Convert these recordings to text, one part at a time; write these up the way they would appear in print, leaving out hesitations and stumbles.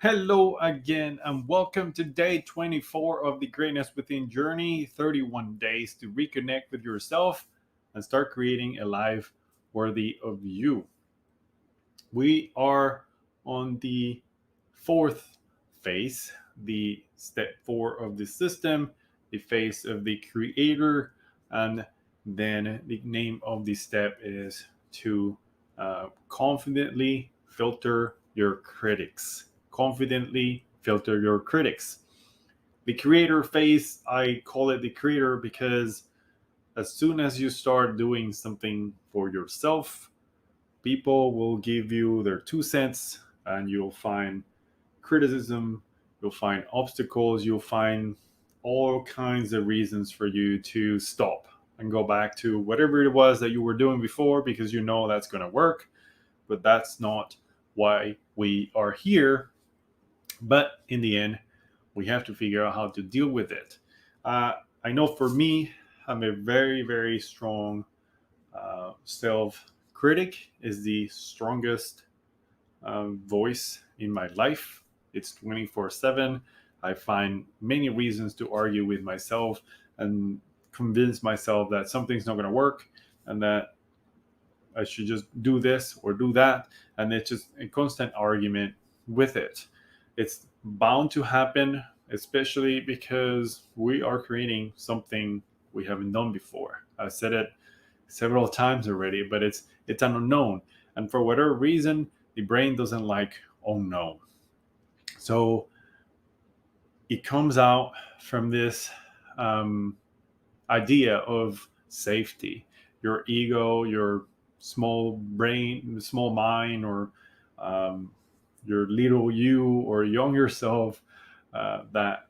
Hello again, and welcome to day 24 of the Greatness Within Journey, 31 days to reconnect with yourself and start creating a life worthy of you. We are on the fourth phase, the step four of the system, the phase of the creator, and then the name of the step is to confidently filter your critics. Confidently filter your critics. The creator phase, I call it the creator because as soon as you start doing something for yourself, people will give you their 2 cents and you'll find criticism, you'll find obstacles, you'll find all kinds of reasons for you to stop and go back to whatever it was that you were doing before because you know that's going to work. But that's not why we are here. But in the end, we have to figure out how to deal with it. I know for me, I'm a very, very strong self critic, is the strongest voice in my life. It's 24/7. I find many reasons to argue with myself and convince myself that something's not going to work and that I should just do this or do that. And it's just a constant argument with it. It's bound to happen, especially because we are creating something we haven't done before. I've said it several times already, but it's an unknown. And for whatever reason, the brain doesn't like unknown. So it comes out from this um, idea of safety. Your ego, your small brain, small mind, or um, your little you or younger self that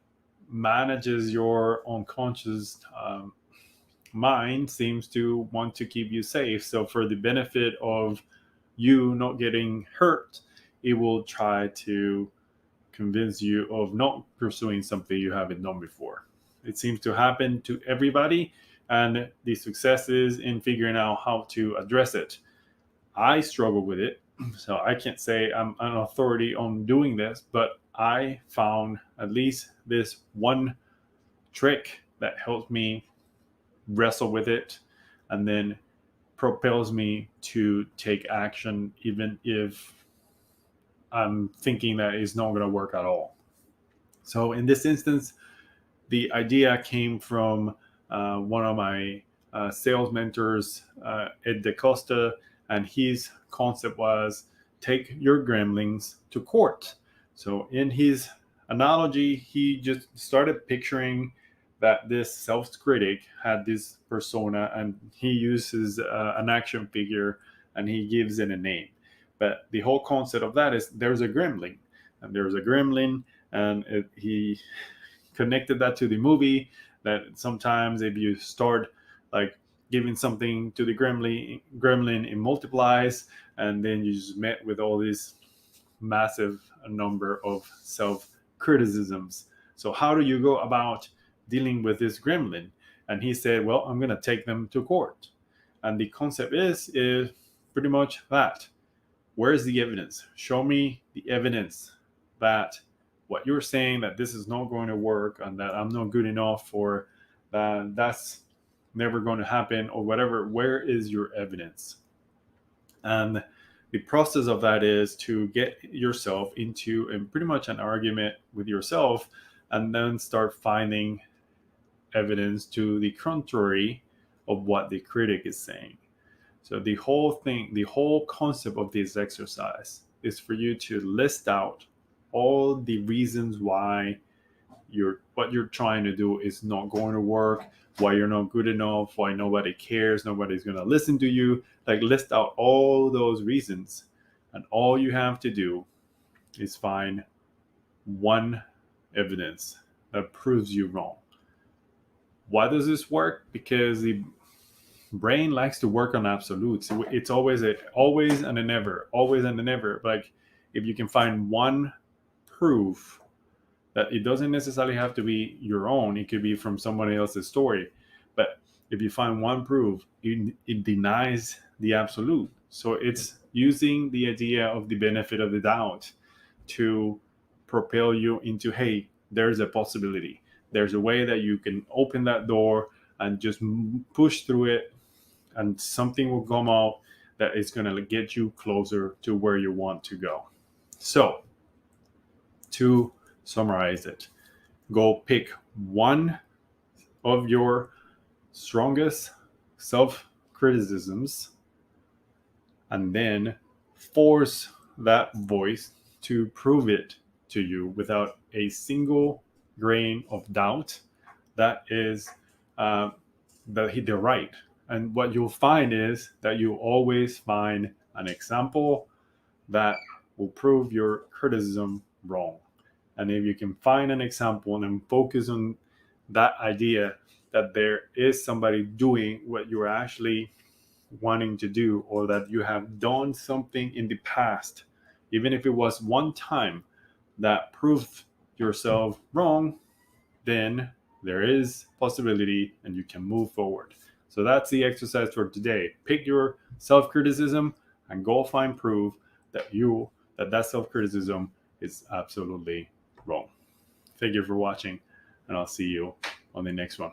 manages your unconscious mind seems to want to keep you safe. So, for the benefit of you not getting hurt, it will try to convince you of not pursuing something you haven't done before. It seems to happen to everybody, and the success is in figuring out how to address it. I struggle with it, so I can't say I'm an authority on doing this, but I found at least this one trick that helps me wrestle with it and then propels me to take action, even if I'm thinking that it's not going to work at all. So, in this instance, the idea came from one of my sales mentors, Ed DeCosta, and his concept was take your gremlins to court. So, in his analogy, he just started picturing that this self critic had this persona and he uses an action figure and he gives it a name. But the whole concept of that is there's a gremlin, and there's a gremlin, and he connected that to the movie that sometimes if you start like giving something to the gremlin it multiplies, and then you just met with all this massive number of self criticisms. So how do you go about dealing with this gremlin? And he said, well, I'm going to take them to court. And the concept is pretty much that. Where's the evidence? Show me the evidence that what you're saying that this is not going to work and that I'm not good enough for that, that's never going to happen or whatever. Where is your evidence? And the process of that is to get yourself into pretty much an argument with yourself and then start finding evidence to the contrary of what the critic is saying. So the whole thing, the whole concept of this exercise is for you to list out all the reasons why what you're trying to do is not going to work, why you're not good enough, why nobody cares, nobody's going to listen to you. Like list out all those reasons, and all you have to do is find one evidence that proves you wrong. Why does this work? Because the brain likes to work on absolutes. It's always and a never, always and a never. Like if you can find one proof that it doesn't necessarily have to be your own, it could be from somebody else's story. But if you find one proof, it denies the absolute. So it's using the idea of the benefit of the doubt to propel you into, hey, there's a possibility. There's a way that you can open that door and just push through it, and something will come out that is going to get you closer to where you want to go. So, to summarize it, go pick one of your strongest self criticisms and then force that voice to prove it to you without a single grain of doubt that is they're right. And what you'll find is that you always find an example that will prove your criticism wrong. And if you can find an example and focus on that idea that there is somebody doing what you're actually wanting to do, or that you have done something in the past, even if it was one time, that proved yourself wrong, then there is possibility and you can move forward. So that's the exercise for today. Pick your self-criticism and go find proof that self-criticism is absolutely wrong. Thank you for watching, and I'll see you on the next one.